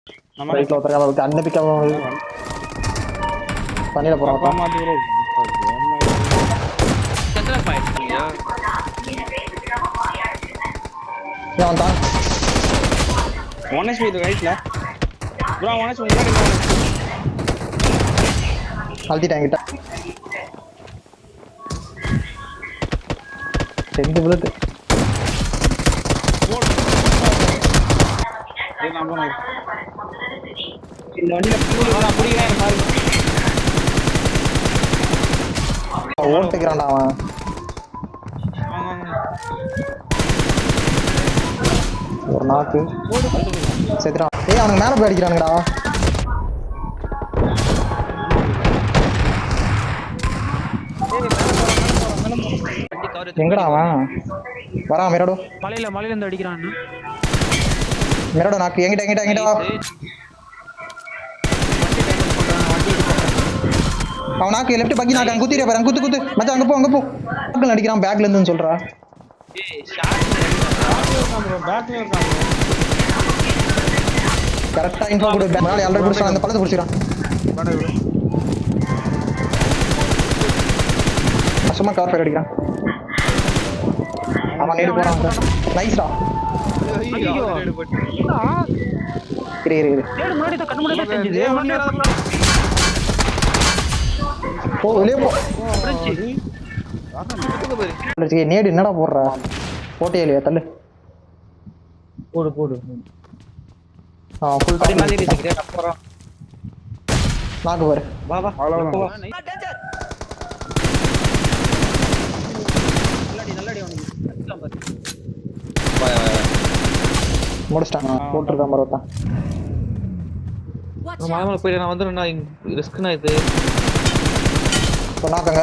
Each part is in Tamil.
ரைட்ல ஒருத்தர் அண்ணன் பிக்காம பண்ணிட போறான். ஏன் தான் ஒன் ஹெச்பி ரைட்ல ப்ரோ ஒன் ஹெச்பி அழுத்திட்டாங்க கிட்ட 2 புல்லட் நான் போறேன் இந்த வண்டில போறா புடிக்கிறேன் பாருங்க ஓட்டுக்கிறான்டா அவன். ஒரு நாக்கு செத்துறான். ஏய் அவனுக்கு மேல போய் அடிக்கிறானுங்கடா. எங்கடா அவன் வரான்? மிரடோ மலையில இருந்து அடிக்கிறான். மிரடோ நாக்கு எங்கிட்ட வா. அவன் நாக்கு லெஃப்ட் பக்கி நாக்கு குத்திரே பாரு. குத்து மச்சான் அங்க போ நாக்குல அடிக்கிறான் பேக்ல இருந்துன்னு சொல்றா. பேக்ல இருக்கான் கரெக்டா இன்ஃபோ கொடு. மேல ஆல்ரெடி புடிச்சான். அந்த பழத்தை புடிச்சான். சும்மா கவர் ஃபயர் அடிக்கிறான். அவன் நேடு போறான். நைஸ்டா. ஐயோ இரு நேடு முன்னாடி தான் கண்ணு முன்னாடி தெரிஞ்சது. போ வெளிய போ. நேடு என்னடா போடுற? போட்டே இல்லையா? தள்ளு போடு ஃபுல் அப்படி மாதிரி இருக்கே அப்புறம் நாக்கு பாரு. வா அவ்வளவுதான் நல்லடி அவனுக்கு பாரு. முடிச்சிட்டான். போட்டுருக்கான் மரத்தான். மாமல போய் நான் வந்து நான் ரிஸ்க்னா இது சொன்னாக்கங்க.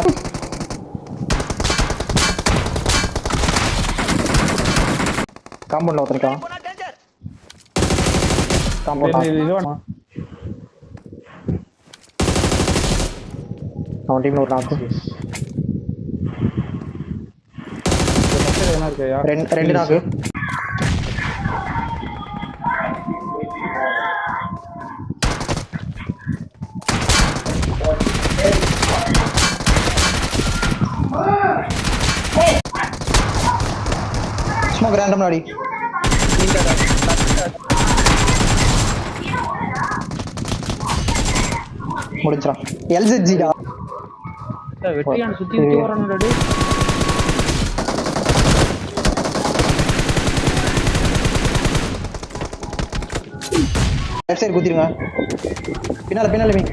காம்பவுண்ட்ல ஒருத்தருக்கான். காம்பவுண்ட் அவன் டீம்ல ஒரு நாக்கு. ரெண்டு நாக்கு. ஸ்மோக் ரேண்டம் அடி. முடிஞ்சிரான். எல்ஜிடா வெட்டியான சுத்தி வரானடா டேய். லெஃப்ட் சைடு குத்திருங்க. பின்னால மீ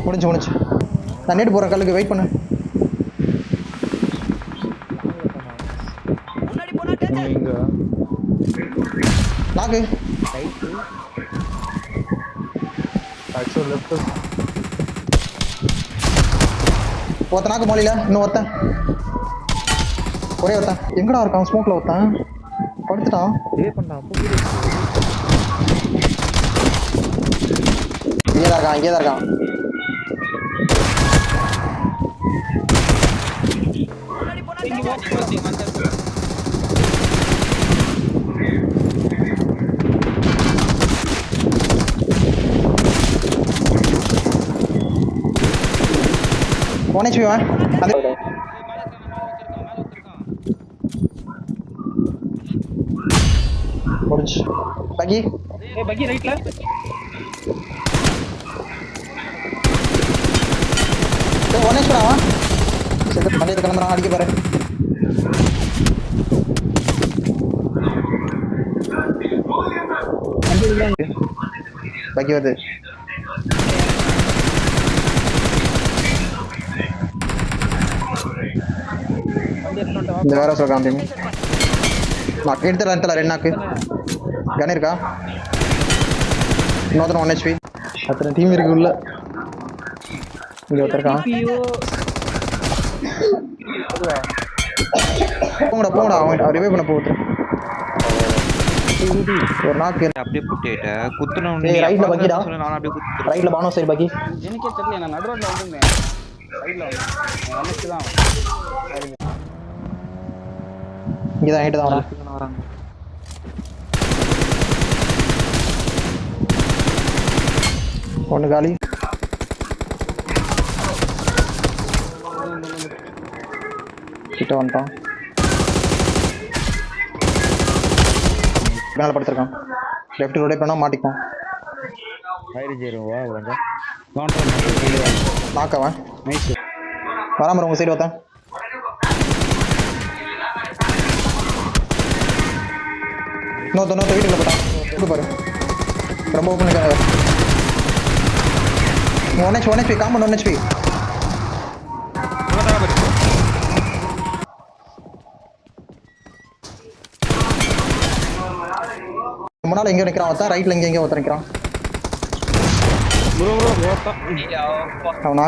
முடிஞ்சு நான் நேடு போறேன். கல்லுக்கு வெயிட் பண்ணு. நாக்கு ஒருத்த நாக்கு மொழியில இன்னும் ஒருத்தன் ஒரே ஒருத்தன் எங்கடா இருக்கான்? ஸ்மோக்ல ஒருத்தன் படுத்துட்டான். இங்கேதான் இருக்கான். ஒன் ஹெச்பி வான் அது முடிஞ்சு. பக்கி ரைட்ல ஒன் ஹெச்பி அவன் மண்டியத்தை கிளம்புறான். அடிக்க பாரு. பக்கி வருது. இந்த வேற சொல்றான். நாக்கு எடுத்துடலாம். 2 நாக்கு. கன் இருக்கா? இன்னொருத்தன் 1 ஹெச்பி. அத்தனை டீம் இருக்கு உள்ள. இங்க ஒருத்தருக்கான். போங்கடா அவன் ரிவைவ் பண்ண போகுது. ஒரு நாக்கு அப்படியே புட்டிட்ட குத்துன ஏய், right ல பக்கிடா. நான் அப்படியே குத்துறேன். ரைட்ல பானோ சைடு பாக்கி. எனக்கே தெரியல நான் நடு ரோட்ல வந்திருந்தேன் சைடுல வந்து தான் இங்கதான் ஹைட் தான் வரேன். வராங்க. ஒன்னு காலி. கிட்ட வந்துட்டான். மேல படுத்திருக்கான். லெஃப்ட் ரொட்டேட் பண்ணா மாட்டிக்கும். நாக்கவன் வராம உங்க சைடு ஒருத்தன். இன்னொருத்த வீட்டுக்குள்ள போட்டான். இது பாரு ரொம்ப ஓப்பன் இருக்காங்க. 1 HP காம்பன் 1 HP. முன்னால எங்க நிக்கிறான் ஒருத்தன், ரைட்ல எங்க ஒருத்தன் நிக்கிறான். ப்ரோ ப்ரோ ஓட்டா அவன் knock.